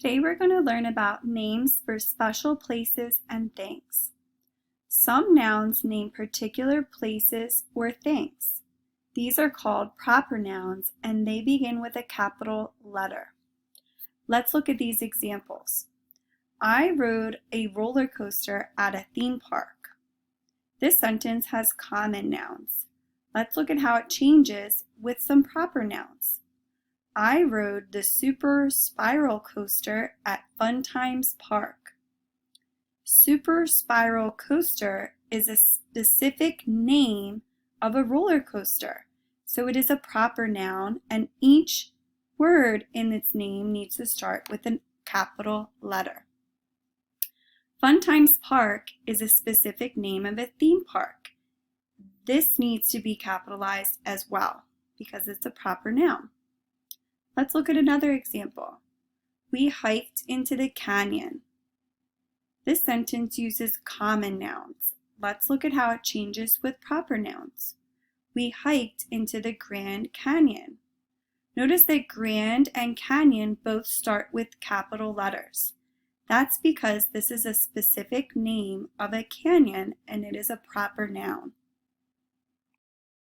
Today we're going to learn about names for special places and things. Some nouns name particular places or things. These are called proper nouns and they begin with a capital letter. Let's look at these examples. I rode a roller coaster at a theme park. This sentence has common nouns. Let's look at how it changes with some proper nouns. I rode the super spiral coaster at Fun Times Park. Super spiral coaster is a specific name of a roller coaster, so it is a proper noun, and each word in its name needs to start with a capital letter. Fun Times Park is a specific name of a theme park. This needs to be capitalized as well because it's a proper noun. Let's look at another example. We hiked into the canyon. This sentence uses common nouns. Let's look at how it changes with proper nouns. We hiked into the Grand Canyon. Notice that Grand and Canyon both start with capital letters. That's because this is a specific name of a canyon and it is a proper noun.